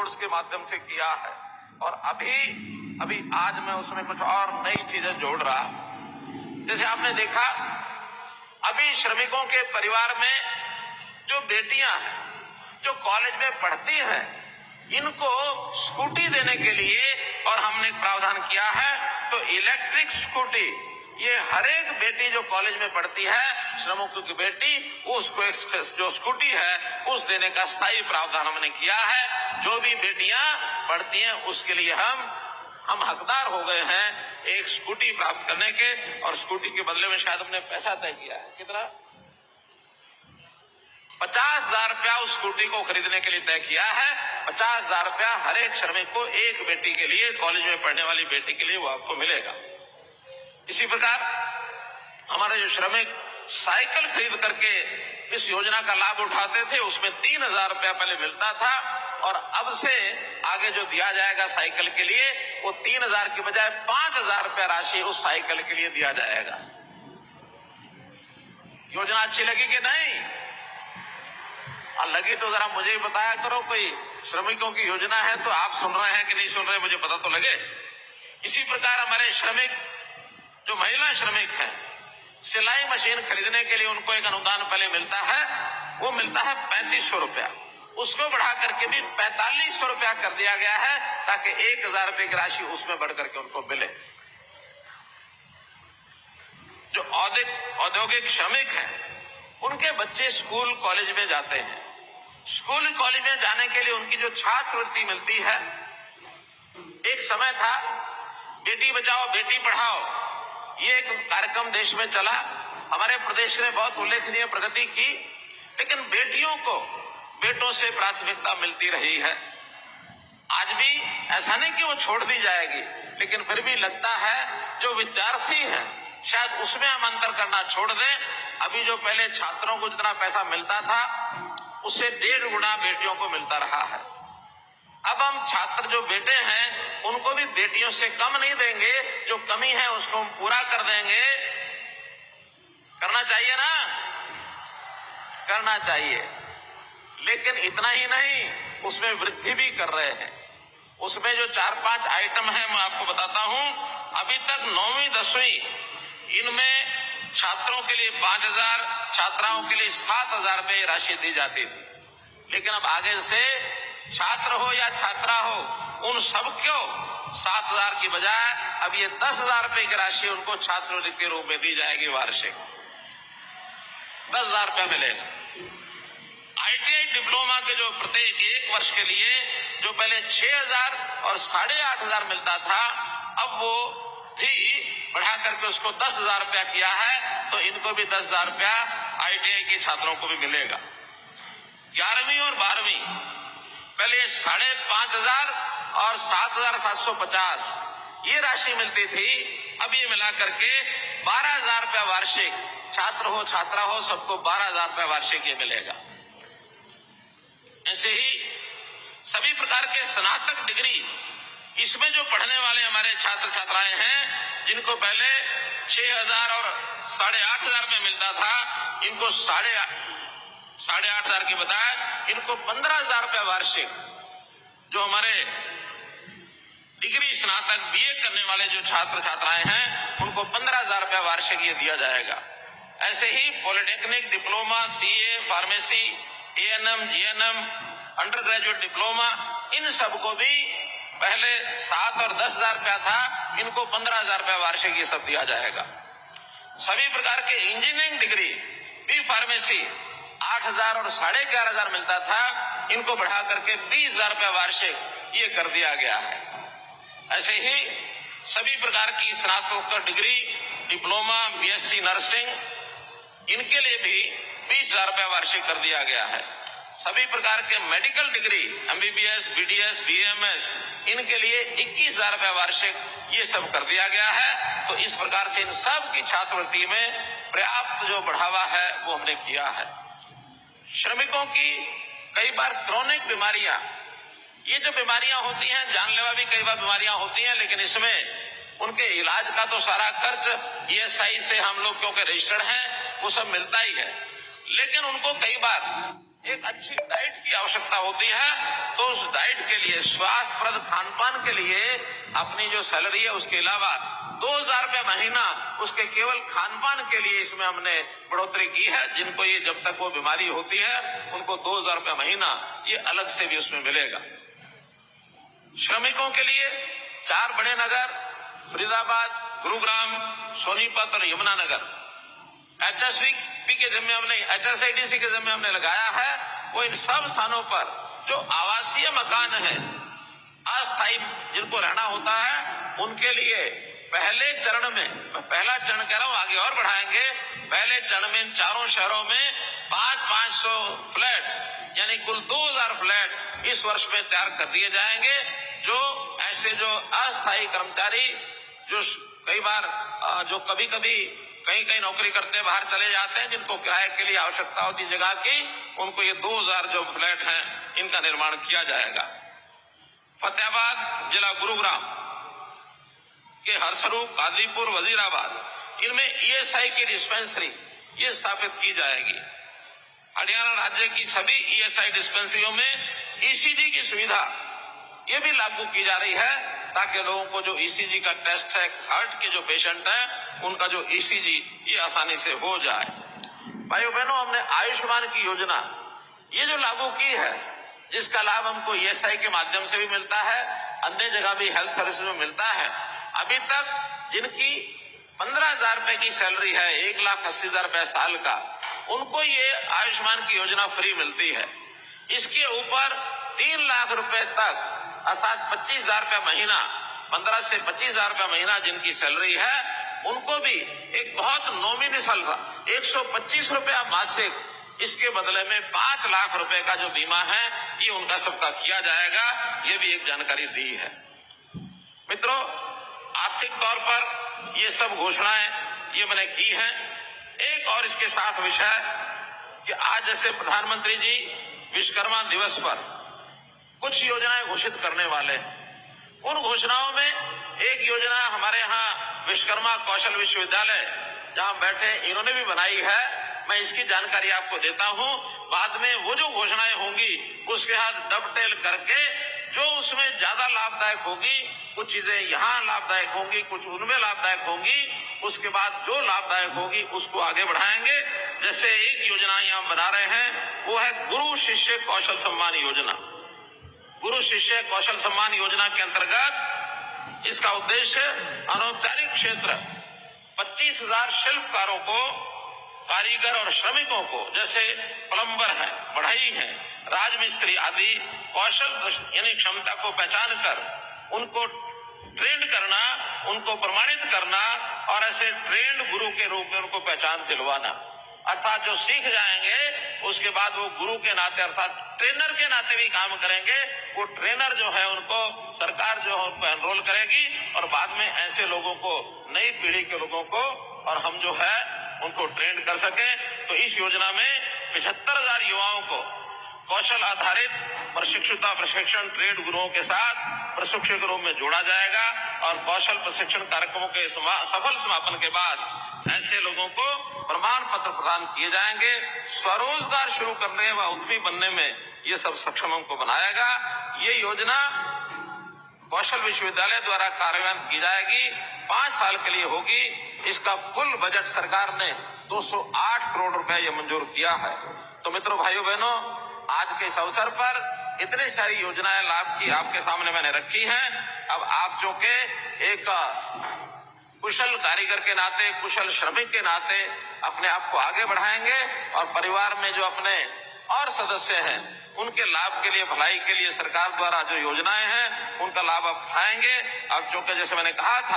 Boards के माध्यम से किया है, और अभी आज मैं उसमें कुछ और नई चीजें जोड़ रहा हूं। जैसे आपने देखा, अभी श्रमिकों के परिवार में जो बेटियां हैं जो कॉलेज में पढ़ती हैं, इनको स्कूटी देने के लिए और हमने प्रावधान किया है। तो इलेक्ट्रिक स्कूटी ये हर एक बेटी जो कॉलेज में पढ़ती है, श्रमिकों की बेटी, उसको जो स्कूटी है उस देने का स्थायी प्रावधान हमने किया है। जो भी बेटियां पढ़ती हैं उसके लिए हम हकदार हो गए हैं एक स्कूटी प्राप्त करने के, और स्कूटी के बदले में शायद हमने पैसा तय किया है। कितना? 50,000 रुपया उस स्कूटी को खरीदने के लिए तय किया है। 50,000 रुपया हर एक श्रमिक को, एक बेटी के लिए, कॉलेज में पढ़ने वाली बेटी के लिए वो आपको मिलेगा। इसी प्रकार हमारे जो श्रमिक साइकिल खरीद करके इस योजना का लाभ उठाते थे, उसमें 3,000 रुपया पहले मिलता था, और अब से आगे जो दिया जाएगा साइकिल के लिए, वो 3,000 की बजाय 5,000 रुपया राशि उस साइकिल के लिए दिया जाएगा। योजना अच्छी लगी कि नहीं? लगी तो जरा मुझे ही बताया करो। कोई श्रमिकों की योजना है तो आप सुन रहे हैं कि नहीं सुन रहे, मुझे पता तो लगे। इसी प्रकार हमारे श्रमिक जो महिला श्रमिक हैं, सिलाई मशीन खरीदने के लिए उनको एक अनुदान पहले मिलता है, वो मिलता है 3500 रुपया। उसको बढ़ा करके भी 4500 रुपया कर दिया गया है, ताकि 1,000 रुपए की राशि उसमें बढ़ करके उनको मिले। जो औद्योगिक श्रमिक हैं, उनके बच्चे स्कूल कॉलेज में जाते हैं। स्कूल कॉलेज में जाने के लिए उनकी जो छात्रवृत्ति मिलती है, एक समय था बेटी बचाओ बेटी पढ़ाओ, ये एक कार्यक्रम देश में चला। हमारे प्रदेश ने बहुत उल्लेखनीय प्रगति की, लेकिन बेटियों को बेटों से प्राथमिकता मिलती रही है। आज भी ऐसा नहीं कि वो छोड़ दी जाएगी, लेकिन फिर भी लगता है जो विद्यार्थी हैं शायद उसमें हम अंतर करना छोड़ दें। अभी जो पहले छात्रों को जितना पैसा मिलता था, उससे 1.5 गुना बेटियों को मिलता रहा है। अब हम छात्र जो बेटे हैं उनको भी बेटियों से कम नहीं देंगे, जो कमी है उसको हम पूरा कर देंगे। करना चाहिए ना? करना चाहिए, लेकिन इतना ही नहीं, उसमें वृद्धि भी कर रहे हैं। उसमें जो 4-5 आइटम है मैं आपको बताता हूं। अभी तक 9वीं 10वीं इनमें छात्रों के लिए 5,000, छात्राओं के लिए 7,000 रुपये राशि दी जाती थी, लेकिन अब आगे से छात्र हो या छात्रा हो, उन सबको 7,000 की बजाय अब ये 10,000 रुपये की राशि उनको छात्रवृत्ति के रूप में दी जाएगी। वार्षिक 10,000 रुपया मिलेगा। ITI डिप्लोमा के जो प्रत्येक 1 वर्ष के लिए जो पहले 6,000 और 8,500 मिलता था, अब वो भी बढ़ा करके उसको 10,000 रुपया किया है। तो इनको भी 10,000 रुपया ITI के छात्रों को भी मिलेगा। 11वीं और 12वीं पहले 5,500 और 7,750 ये राशि मिलती थी, अब ये मिला करके 12,000 रुपया वार्षिक, छात्र हो छात्रा हो सबको 12,000 रुपया वार्षिक ये मिलेगा। ऐसे ही सभी प्रकार के स्नातक डिग्री, इसमें जो पढ़ने वाले हमारे छात्र छात्राएं हैं, जिनको पहले 6,000 और 8,500 रुपये मिलता था, इनको 8,500 के बजाय इनको 15,000 रुपये वार्षिक, जो हमारे डिग्री स्नातक BA करने वाले जो छात्र छात्राएं हैं, उनको 15,000 रुपये वार्षिक ये दिया जाएगा। ऐसे ही polytechnic, diploma, CA, pharmacy, ANM, GNM, under graduate diploma, इन सबको भी पहले 7 और 10,000 रुपया था, इनको 15,000 रुपया वार्षिक ये सब दिया जाएगा। सभी प्रकार के इंजीनियरिंग डिग्री, B फार्मेसी 8,000 और 11,500 मिलता था, इनको बढ़ा करके 20,000 रुपया वार्षिक ये कर दिया गया है। ऐसे ही सभी प्रकार की स्नातकोत्तर डिग्री, डिप्लोमा, BSc नर्सिंग, इनके लिए भी 20,000 रुपया वार्षिक कर दिया गया है। सभी प्रकार के medical degree, MBBS, BDS, BAMS, इनके लिए 21,000 रुपया वार्षिक ये सब कर दिया गया है। तो इस प्रकार से इन सब की छात्रवृत्ति में पर्याप्त जो बढ़ावा है वो हमने किया है। श्रमिकों की कई बार क्रोनिक बीमारियां, ये जो बीमारियां होती हैं, जानलेवा भी कई बार बीमारियां होती हैं, लेकिन इसमें उनके इलाज का तो सारा खर्च ESI से हम लोग क्योंकि रजिस्टर्ड हैं वो सब मिलता ही है, लेकिन उनको कई बार एक अच्छी डाइट की आवश्यकता होती है, तो उस डाइट के लिए, स्वास्थ्यप्रद खानपान के लिए अपनी जो सैलरी है उसके अलावा 2,000 रुपये महीना उसके केवल खानपान के लिए इसमें हमने बढ़ोतरी की है। जिनको ये जब तक वो बीमारी होती है उनको 2,000 रुपये महीना ये अलग से भी उसमें मिलेगा। श्रमिकों के लिए 4 बड़े नगर फरीदाबाद, गुरुग्राम, सोनीपत और यमुनानगर HSVP के जिम्मे हमने, HSIDC के जिम्मे हमने लगाया है। वो इन सब स्थानों पर जो आवासीय मकान है, अस्थायी जिनको रहना होता है, उनके लिए पहले चरण में, मैं पहला चरण कह रहा हूं, आगे और बढ़ाएंगे, पहले चरण में इन चारों शहरों में 500 फ्लैट यानी कुल 2,000 फ्लैट इस वर्ष में तैयार कर दिए जाएंगे। जो ऐसे जो अस्थायी कर्मचारी जो कई बार जो कभी कभी कहीं नौकरी करते बाहर चले जाते हैं, जिनको किराए के लिए आवश्यकता होती जगह की, उनको ये 2,000 जो फ्लैट हैं इनका निर्माण किया जाएगा। फतेहाबाद जिला गुरुग्राम के हरसरू, कादीपुर, वजीराबाद, इनमें ESI की डिस्पेंसरी ये स्थापित की जाएगी। हरियाणा राज्य की सभी ESI डिस्पेंसरियों में ECG की सुविधा ये भी लागू की जा रही है, ताकि लोगों को जो ECG का टेस्ट है, हार्ट के जो पेशेंट है उनका जो ECG ये आसानी से हो जाए। भाइयों बहनों, हमने आयुष्मान की योजना ये जो लागू की है, जिसका लाभ हमको ESI के माध्यम से भी मिलता है, अन्य जगह भी हेल्थ सर्विस में मिलता है। अभी तक जिनकी 15,000 रुपए की सैलरी है, 1,80,000 रुपए साल का, उनको ये आयुष्मान की योजना फ्री मिलती है। इसके ऊपर 3 लाख रुपए तक अर्थात 25,000 रुपए महीना, 15 से 25,000 रुपए महीना जिनकी सैलरी है, उनको भी एक बहुत नॉमिनल सा 125 रुपया मासिक, इसके बदले में 5 लाख रुपए का जो बीमा है ये उनका सबका किया जाएगा। ये भी एक जानकारी दी है। मित्रों, आर्थिक तौर पर ये सब घोषणाएं ये मैंने की हैं। एक और इसके साथ विषय कि आज जैसे प्रधानमंत्री जी विश्वकर्मा दिवस पर कुछ योजनाएं घोषित करने वाले हैं। उन घोषणाओं में एक योजना हमारे यहाँ विश्वकर्मा कौशल विश्वविद्यालय जहां बैठे इन्होंने भी बनाई है। मैं इसकी जानकारी आपको देता हूं। बाद में वो जो घोषणाएं होंगी उसके साथ डबटेल करके जो उसमें ज्यादा लाभदायक होगी, कुछ चीजें यहाँ लाभदायक होंगी, कुछ उनमें लाभदायक होंगी, उसके बाद जो लाभदायक होगी उसको आगे बढ़ाएंगे। जैसे एक योजना यहाँ बना रहे हैं, वो है गुरु शिष्य कौशल सम्मान योजना। गुरु शिष्य कौशल सम्मान योजना के अंतर्गत इसका उद्देश्य अनौपचारिक क्षेत्र 25,000 शिल्पकारों को, कारीगर और श्रमिकों को, जैसे प्लम्बर हैं, बढ़ई हैं, राजमिस्त्री आदि कौशल यानी क्षमता को पहचान कर उनको ट्रेंड करना, उनको प्रमाणित करना और ऐसे ट्रेंड गुरु के रूप में उनको पहचान दिलवाना। अर्थात जो सीख जाएंगे उसके बाद वो गुरु के नाते अर्थात ट्रेनर के नाते भी काम करेंगे। वो ट्रेनर जो है उनको सरकार जो है उनको एनरोल करेगी और बाद में ऐसे लोगों को, नई पीढ़ी के लोगों को और हम जो है उनको ट्रेंड कर सके। तो इस योजना में 75,000 युवाओं को कौशल आधारित प्रशिक्षण ट्रेड गुरुओं के साथ प्रशिक्षक के रूप में जोड़ा जाएगा और कौशल प्रशिक्षण कार्यक्रमों के सफल समापन के बाद ऐसे लोगों को प्रमाण पत्र प्रदान किए जाएंगे। स्वरोजगार शुरू करने व उद्यमी बनने में ये सब सक्षम हमको बनाएगा। ये योजना कौशल विश्वविद्यालय द्वारा कार्यान्वित की जाएगी, 5 साल के लिए होगी। इसका कुल बजट सरकार ने 208 करोड़ रुपए ये मंजूर किया है। तो मित्रों, भाइयों बहनों, आज के इस अवसर पर इतनी सारी योजनाएं लाभ की आपके सामने मैंने रखी हैं। अब आप जो के एक कुशल कारीगर के नाते, कुशल श्रमिक के नाते अपने आप को आगे बढ़ाएंगे और परिवार में जो अपने और सदस्य हैं उनके लाभ के लिए, भलाई के लिए सरकार द्वारा जो योजनाएं हैं उनका लाभ आप उठाएंगे। अब जो कि जैसे मैंने कहा था